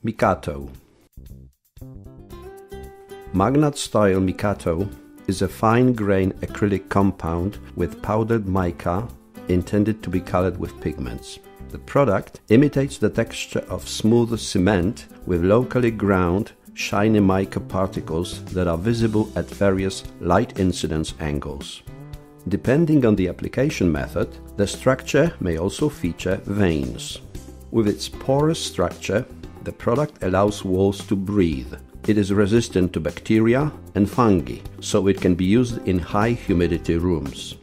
Micatto. MAGNAT Style Micatto is a fine-grain acrylic compound with powdered mica intended to be colored with pigments. The product imitates the texture of smooth cement with locally ground, shiny mica particles that are visible at various light incidence angles. Depending on the application method, the structure may also feature veins. With its porous structure, the product allows walls to breathe. It is resistant to bacteria and fungi, so it can be used in high humidity rooms.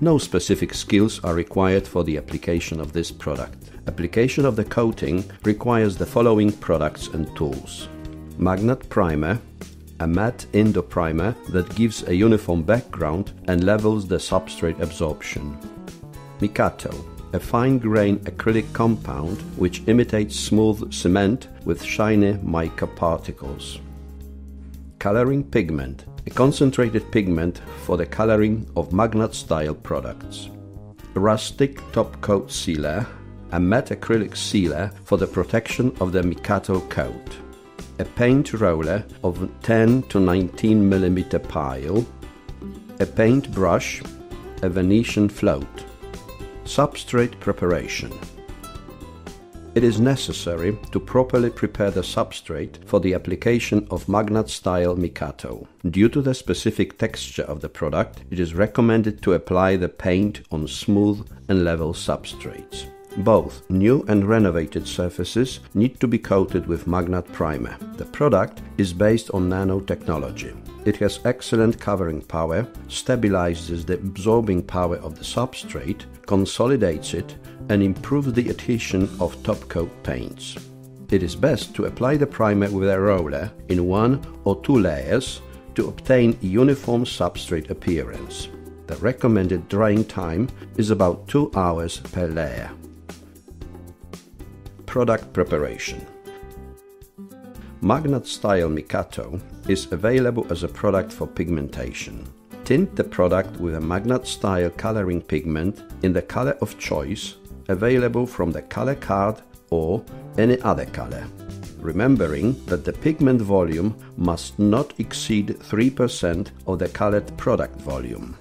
No specific skills are required for the application of this product. Application of the coating requires the following products and tools: Magnet primer, a matte Indo primer that gives a uniform background and levels the substrate absorption. Micatto, a fine-grain acrylic compound which imitates smooth cement with shiny mica particles. Coloring pigment, a concentrated pigment for the coloring of MAGNAT-style products. Rustic top coat sealer, a matte acrylic sealer for the protection of the Micatto coat. A paint roller of 10 to 19 mm pile. A paint brush, a Venetian float. Substrate preparation. It is necessary to properly prepare the substrate for the application of MAGNAT Style Micatto. Due to the specific texture of the product, it is recommended to apply the paint on smooth and level substrates. Both new and renovated surfaces need to be coated with Magnet primer. The product is based on nanotechnology. It has excellent covering power, stabilizes the absorbing power of the substrate, consolidates it, and improves the adhesion of top-coat paints. It is best to apply the primer with a roller in 1 or 2 layers to obtain uniform substrate appearance. The recommended drying time is about 2 hours per layer. Product preparation. MAGNAT Style Micatto is available as a product for pigmentation. Tint the product with a MAGNAT Style coloring pigment in the color of choice, available from the color card or any other color, remembering that the pigment volume must not exceed 3% of the colored product volume.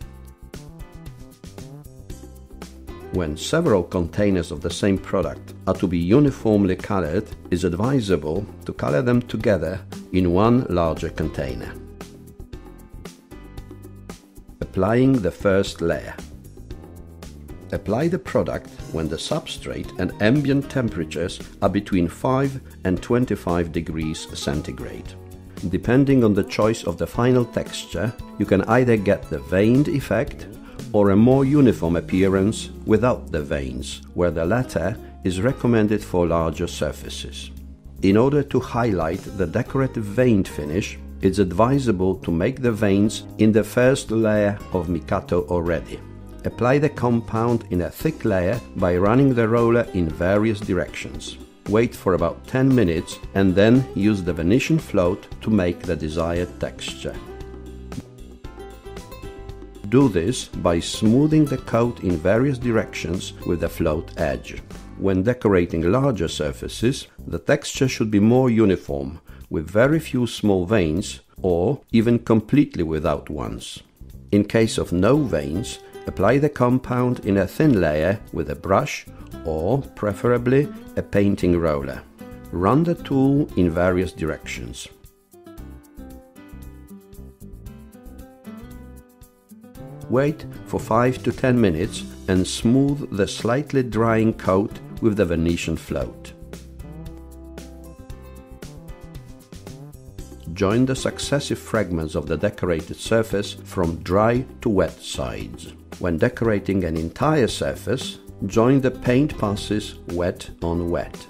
When several containers of the same product are to be uniformly colored, it is advisable to color them together in one larger container. Applying the first layer. Apply the product when the substrate and ambient temperatures are between 5 and 25 degrees centigrade. Depending on the choice of the final texture, you can either get the veined effect or a more uniform appearance without the veins, where the latter is recommended for larger surfaces. In order to highlight the decorative veined finish, it's advisable to make the veins in the first layer of Micatto already. Apply the compound in a thick layer by running the roller in various directions. Wait for about 10 minutes and then use the Venetian float to make the desired texture. Do this by smoothing the coat in various directions with the float edge. When decorating larger surfaces, the texture should be more uniform, with very few small veins or even completely without ones. In case of no veins, apply the compound in a thin layer with a brush or, preferably, a painting roller. Run the tool in various directions. Wait for 5 to 10 minutes and smooth the slightly drying coat with the Venetian float. Join the successive fragments of the decorated surface from dry to wet sides. When decorating an entire surface, join the paint passes wet on wet.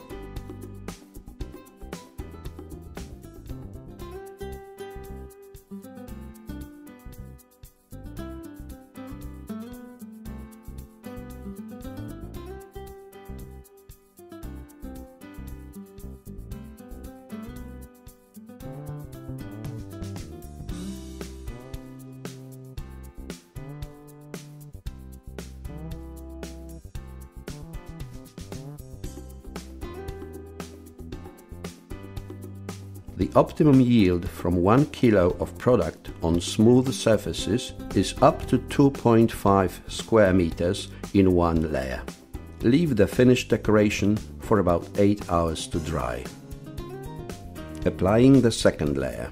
The optimum yield from 1 kilo of product on smooth surfaces is up to 2.5 square meters in one layer. Leave the finished decoration for about 8 hours to dry. Applying the second layer.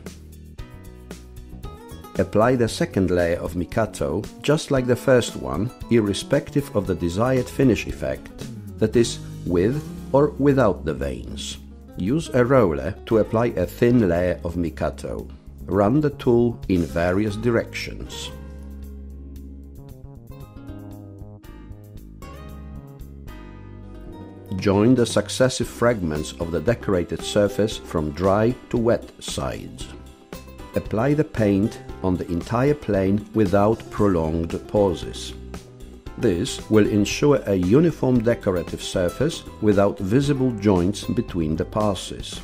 Apply the second layer of Micatto just like the first one, irrespective of the desired finish effect, that is, with or without the veins. Use a roller to apply a thin layer of Micatto. Run the tool in various directions. Join the successive fragments of the decorated surface from dry to wet sides. Apply the paint on the entire plane without prolonged pauses. This will ensure a uniform decorative surface without visible joints between the passes.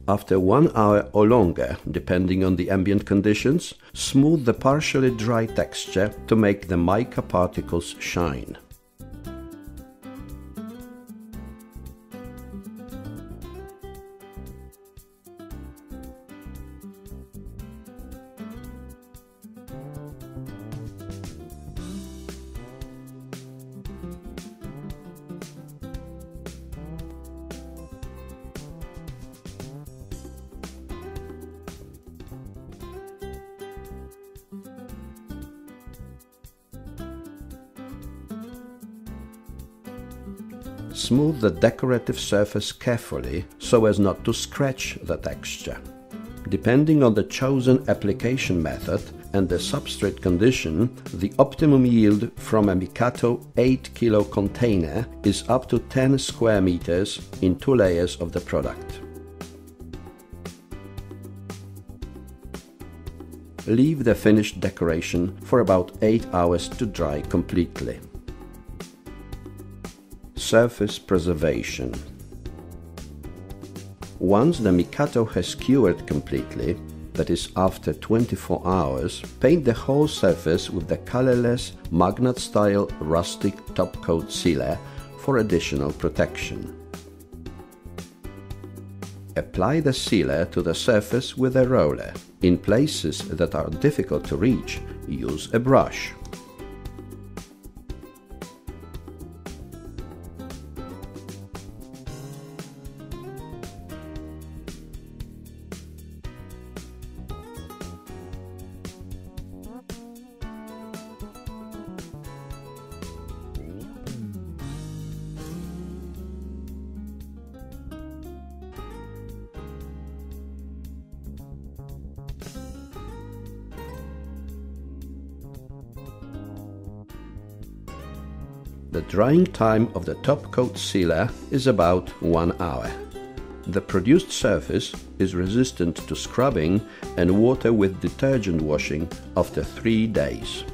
After 1 hour or longer, depending on the ambient conditions, smooth the partially dry texture to make the mica particles shine. Smooth the decorative surface carefully so as not to scratch the texture. Depending on the chosen application method and the substrate condition, the optimum yield from a Micatto 8 kilo container is up to 10 square meters in 2 layers of the product. Leave the finished decoration for about 8 hours to dry completely. Surface preservation. Once the Micatto has cured completely, that is after 24 hours, paint the whole surface with the colorless MAGNAT Style rustic top coat sealer for additional protection. Apply the sealer to the surface with a roller. In places that are difficult to reach, use a brush. The drying time of the top coat sealer is about 1 hour. The produced surface is resistant to scrubbing and water with detergent washing after 3 days.